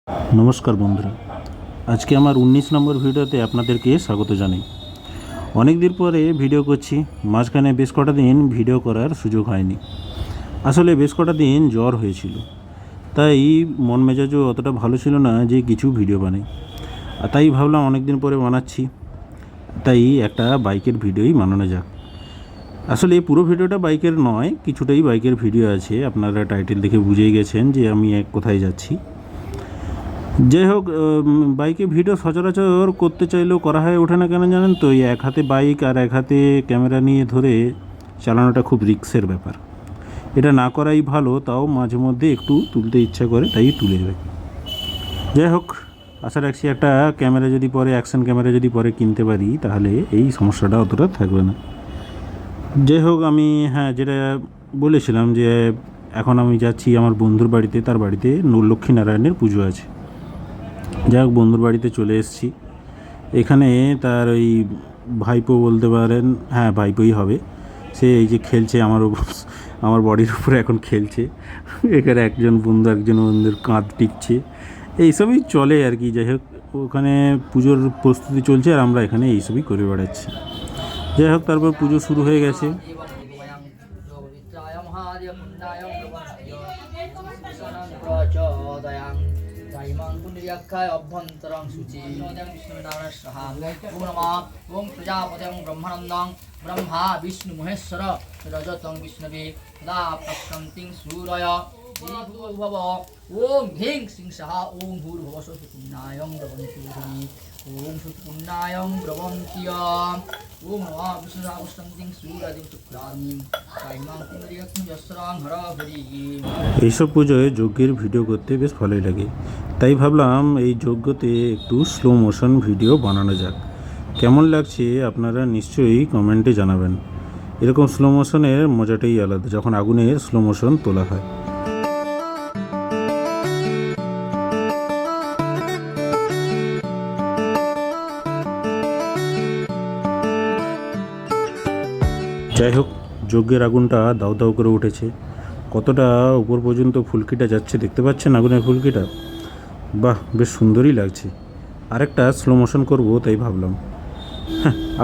নমস্কার বন্ধুরা, আজকে আমার 19 নম্বর ভিডিওতে আপনাদেরকে স্বাগত জানাই। অনেক দিন পরে ভিডিও করছি, মাঝখানে বেশ কটা দিন ভিডিও করার সুযোগ হয়নি। আসলে বেশ কটা দিন জ্বর হয়েছিল, তাই মন মেজাজও অতটা ভালো ছিল না যে কিছু ভিডিও বানাই। আর তাই ভাবলাম অনেক দিন পরে বানাচ্ছি, তাই একটা বাইকের ভিডিওই বানানো যাক। আসলে পুরো ভিডিওটা বাইকের নয়, কিছুটাই বাইকের ভিডিও আছে। আপনারা টাইটেল দেখে বুঝেই গেছেন যে আমি কোথায় যাচ্ছি। যাই হোক, বাইকে ভিডিও সচরাচর করতে চাইলেও করা হয়ে ওঠে না, কেন জানেন তো? এই এক হাতে বাইক আর এক হাতে ক্যামেরা নিয়ে ধরে চালানোটা খুব রিস্কের ব্যাপার। এটা না করাই ভালো, তাও মাঝে মধ্যে একটু তুলতে ইচ্ছা করে, তাই তুলে যাবে। যাই হোক, আশা রাখছি একটা ক্যামেরা যদি পরে, অ্যাকশন ক্যামেরা যদি পরে কিনতে পারি, তাহলে এই সমস্যাটা অতটা থাকবে না। যাই হোক, আমি যেটা বলেছিলাম যে এখন আমি যাচ্ছি আমার বন্ধুর বাড়িতে। তার বাড়িতে লক্ষ্মীনারায়ণের পুজো আছে। যাই হোক, বন্ধুর বাড়িতে চলে এসেছি। এখানে তার ওই ভাইপো বলতে পারেন, ভাইপোই হবে। সে এই যে খেলছে আমার বডির উপরে এখন খেলছে। এখানে একজন বন্ধুর কাঁধ টিপছে, এইসবই চলে আর কি। যাই হোক, ওখানে পুজোর প্রস্তুতি চলছে আর আমরা এখানে এইসবই করে বেড়াচ্ছি। যাই হোক, তারপর পুজো শুরু হয়ে গেছে। ইমাং পুণ্ডিয়াক্ষায় অভ্যন্তরং শুচি বিষ্ণুনারায়ণ সাহা ওম নমঃ ওম প্রজাপতিং ব্রহ্মানন্দং ব্রহ্মা বিষ্ণু মহেশ্বর রজতং বিষ্ণবে দা প্রশান্তিং সূরয় ভূর্ভুবঃ ওম হ্রিং সিং সাহা ওম ভূর্ভুবঃ সুপুণ্যায়ং ব্রবন্তি ওম সুপুণ্যায়ং ব্রবন্তি ওম নমঃ বিষ্ণু প্রশান্তিং সূরয়ং শুক্লানি ইমাং পুণ্ডিয়াক্ষায় যস্রাং হরহরি। এইসব পুজোয় যজ্ঞের ভিডিও করতে বেশ ভালোই লাগে, তাই ভাবলাম এই যজ্ঞতে একটু স্লো মোশন ভিডিও বানানো যাক। কেমন লাগছে আপনারা নিশ্চয়ই কমেন্টে জানাবেন। এরকম স্লো মোশনের মজাটাই আলাদা, যখন আগুনের স্লো মোশন তোলা হয়। যাই হোক, যজ্ঞের আগুনটা দাউ দাউ করে উঠেছে। কতটা উপর পর্যন্ত ফুলকিটা যাচ্ছে দেখতে পাচ্ছেন, আগুনের ফুলকিটা। বাহ, বেশ সুন্দরই লাগছে। আরেকটা স্লো মোশন করবো তাই ভাবলাম।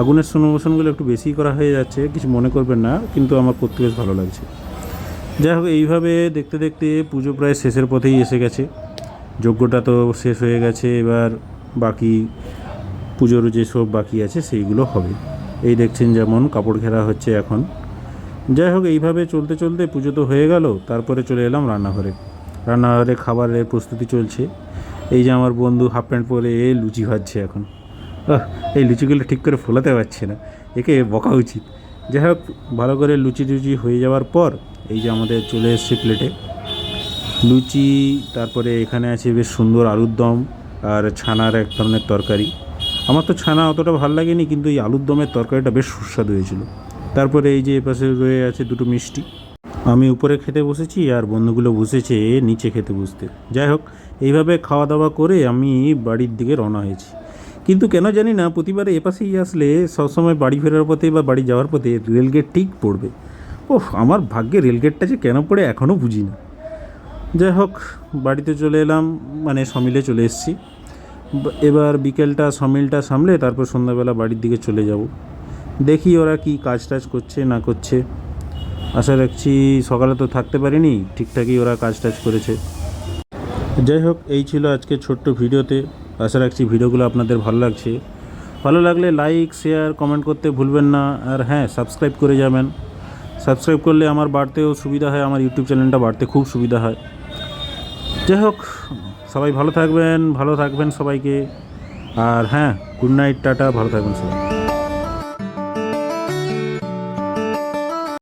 আগুনের স্লো মোশনগুলো একটু বেশি করা হয়ে যাচ্ছে, কিছু মনে করবেন না, কিন্তু আমার করতে বেশ ভালো লাগছে। যাই হোক, এইভাবে দেখতে দেখতে পুজো প্রায় শেষের পথেই এসে গেছে। যজ্ঞটা তো শেষ হয়ে গেছে, এবার বাকি পুজোর যেসব বাকি আছে সেইগুলো হবে। এই দেখছেন যেমন কাপড় ঘেরা হচ্ছে এখন। যাই হোক, এইভাবে চলতে চলতে পুজো তো হয়ে গেল। তারপরে চলে এলাম রান্নাঘরে। খাবারের প্রস্তুতি চলছে। এই যে আমার বন্ধু হাফ প্যান্ট পরে লুচি ভাজছে এখন। এই লুচিগুলো ঠিক করে ফোলাতে পারছে না, একে বকা উচিত। যাই হোক, ভালো করে লুচি হয়ে যাওয়ার পর এই যে আমাদের চলে এসছে প্লেটে লুচি। তারপরে এখানে আছে বেশ সুন্দর আলুর দম আর ছানার এক ধরনের তরকারি। আমার তো ছানা অতটা ভালো লাগেনি, কিন্তু এই আলুর দমের তরকারিটা বেশ সুস্বাদু হয়েছিল। তারপরে এই যে এপাশে রয়ে আছে দুটো মিষ্টি। আমি উপরে খেতে বসেছি আর বন্ধুগুলো বসেছে নিচে খেতে বসতে। যাই হোক, এইভাবে খাওয়া দাওয়া করে আমি বাড়ির দিকে রওনা হয়েছি। কিন্তু কেন জানি না, প্রতিবারে এপাশেই আসলে সবসময় বাড়ি ফেরার পথে বা বাড়ি যাওয়ার পথে রেলগেট ঠিক পড়বে। আমার ভাগ্যে রেলগেটটা যে কেন পড়ে এখনও বুঝি না। যাই হোক, বাড়িতে চলে এলাম, সমিলে চলে এসেছি। এবার বিকেলটা সমিলটা সামলে তারপর সন্ধ্যাবেলা বাড়ির দিকে চলে যাব। দেখি ওরা কি কাজ টাজ করছে না করছে। আশা রাখছি সকালে তো থাকতে পারিনি, ঠিকঠাকই ওরা কাজ টাজ করেছে। যাই হোক, এই ছিল আজকে ছোট্ট ভিডিওতে। আশা রাখছি ভিডিওগুলো আপনাদের ভালো লাগছে। ভালো লাগলে লাইক, শেয়ার, কমেন্ট করতে ভুলবেন না। আর সাবস্ক্রাইব করে যাবেন। সাবস্ক্রাইব করলে আমার বাড়তেও সুবিধা হয়, আমার ইউটিউব চ্যানেলটা বাড়তে খুব সুবিধা হয়। যাই হোক, সবাই ভালো থাকবেন সবাইকে। আর গুড নাইট, টাটা, ভালো থাকবেন সবাই।